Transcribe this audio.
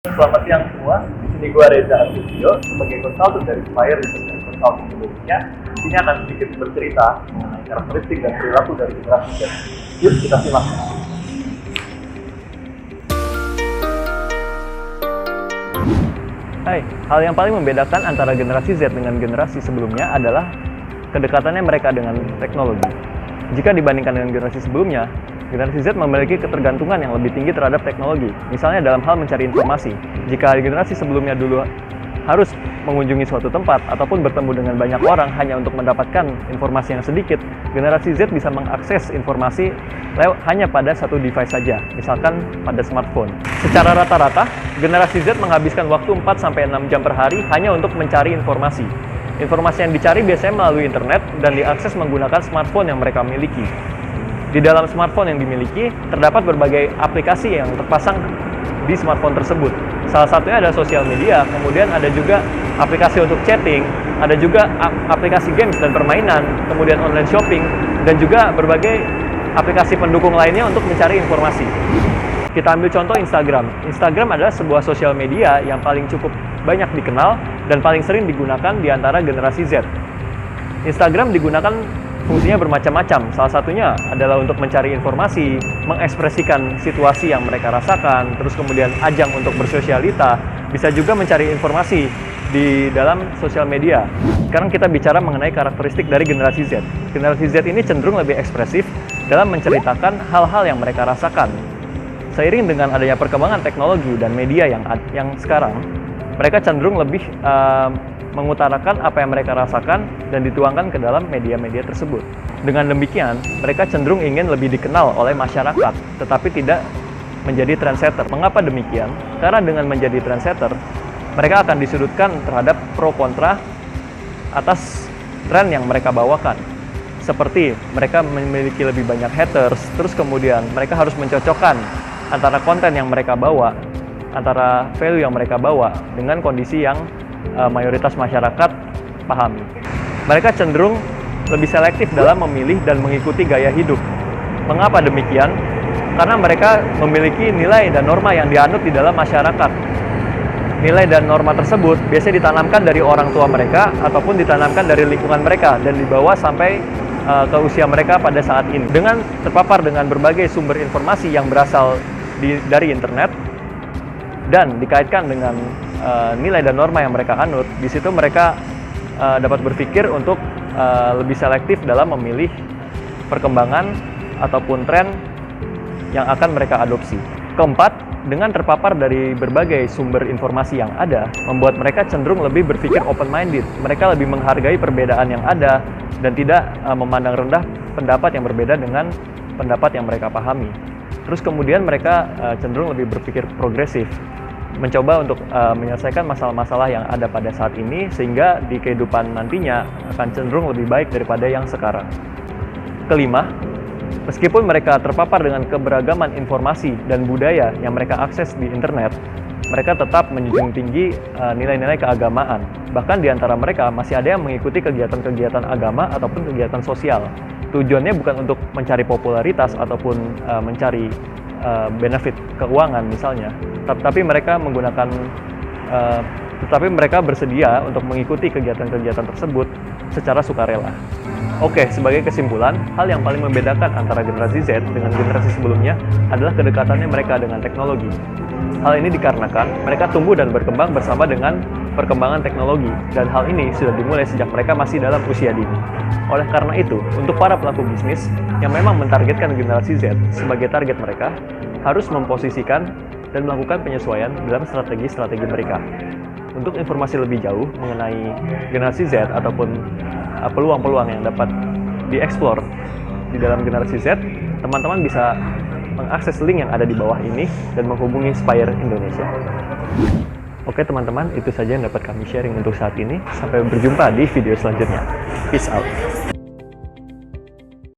Selamat siang semua, di sini gue Reza Artudio sebagai konsultan dari Spire Research and Consulting Indonesia. Di sini akan sedikit bercerita mengenai karakteristik dan perilaku dari generasi Z. Yuk kita simak. Hai, hal yang paling membedakan antara generasi Z dengan generasi sebelumnya adalah kedekatannya mereka dengan teknologi. Jika dibandingkan dengan generasi sebelumnya, generasi Z memiliki ketergantungan yang lebih tinggi terhadap teknologi, misalnya dalam hal mencari informasi. Jika generasi sebelumnya dulu harus mengunjungi suatu tempat ataupun bertemu dengan banyak orang hanya untuk mendapatkan informasi yang sedikit, generasi Z bisa mengakses informasi hanya pada satu device saja, misalkan pada smartphone. Secara rata-rata, generasi Z menghabiskan waktu 4-6 jam per hari hanya untuk mencari informasi. Informasi yang dicari biasanya melalui internet dan diakses menggunakan smartphone yang mereka miliki. Di dalam smartphone yang dimiliki, terdapat berbagai aplikasi yang terpasang di smartphone tersebut. Salah satunya ada sosial media, kemudian ada juga aplikasi untuk chatting, ada juga aplikasi games dan permainan, kemudian online shopping, dan juga berbagai aplikasi pendukung lainnya untuk mencari informasi. Kita ambil contoh Instagram. Instagram adalah sebuah sosial media yang paling cukup banyak dikenal dan paling sering digunakan di antara generasi Z. Instagram digunakan fungsinya bermacam-macam. Salah satunya adalah untuk mencari informasi, mengekspresikan situasi yang mereka rasakan, terus kemudian ajang untuk bersosialita, bisa juga mencari informasi di dalam sosial media. Sekarang kita bicara mengenai karakteristik dari generasi Z. Generasi Z ini cenderung lebih ekspresif dalam menceritakan hal-hal yang mereka rasakan. Seiring dengan adanya perkembangan teknologi dan media yang sekarang, mereka cenderung lebih mengutarakan apa yang mereka rasakan dan dituangkan ke dalam media-media tersebut. Dengan demikian, mereka cenderung ingin lebih dikenal oleh masyarakat, tetapi tidak menjadi trendsetter. Mengapa demikian? Karena dengan menjadi trendsetter, mereka akan disudutkan terhadap pro kontra atas tren yang mereka bawakan. Seperti mereka memiliki lebih banyak haters, terus kemudian mereka harus mencocokkan antara konten yang mereka bawa, antara value yang mereka bawa dengan kondisi yang mayoritas masyarakat pahami. Mereka cenderung lebih selektif dalam memilih dan mengikuti gaya hidup. Mengapa demikian? Karena mereka memiliki nilai dan norma yang dianut di dalam masyarakat. Nilai dan norma tersebut biasanya ditanamkan dari orang tua mereka ataupun ditanamkan dari lingkungan mereka dan dibawa sampai ke usia mereka pada saat ini. Dengan terpapar dengan berbagai sumber informasi yang berasal dari internet dan dikaitkan dengan nilai dan norma yang mereka anut, di situ mereka dapat berpikir untuk lebih selektif dalam memilih perkembangan ataupun tren yang akan mereka adopsi. Keempat, dengan terpapar dari berbagai sumber informasi yang ada, membuat mereka cenderung lebih berpikir open-minded. Mereka lebih menghargai perbedaan yang ada dan tidak memandang rendah pendapat yang berbeda dengan pendapat yang mereka pahami. Terus kemudian mereka cenderung lebih berpikir progresif, mencoba untuk menyelesaikan masalah-masalah yang ada pada saat ini sehingga di kehidupan nantinya akan cenderung lebih baik daripada yang sekarang. Kelima, meskipun mereka terpapar dengan keberagaman informasi dan budaya yang mereka akses di internet, mereka tetap menjunjung tinggi nilai-nilai keagamaan. Bahkan di antara mereka masih ada yang mengikuti kegiatan-kegiatan agama ataupun kegiatan sosial. Tujuannya bukan untuk mencari popularitas ataupun mencari benefit keuangan misalnya, tapi mereka menggunakan, tetapi mereka bersedia untuk mengikuti kegiatan-kegiatan tersebut secara sukarela. Oke, sebagai kesimpulan, hal yang paling membedakan antara generasi Z dengan generasi sebelumnya adalah kedekatannya mereka dengan teknologi. Hal ini dikarenakan mereka tumbuh dan berkembang bersama dengan perkembangan teknologi, dan hal ini sudah dimulai sejak mereka masih dalam usia dini. Oleh karena itu, untuk para pelaku bisnis yang memang mentargetkan generasi Z sebagai target mereka, harus memposisikan dan melakukan penyesuaian dalam strategi-strategi mereka. Untuk informasi lebih jauh mengenai generasi Z ataupun peluang-peluang yang dapat dieksplor di dalam generasi Z, teman-teman bisa mengakses link yang ada di bawah ini dan menghubungi Spire Indonesia. Oke teman-teman, itu saja yang dapat kami sharing untuk saat ini. Sampai berjumpa di video selanjutnya. Peace out.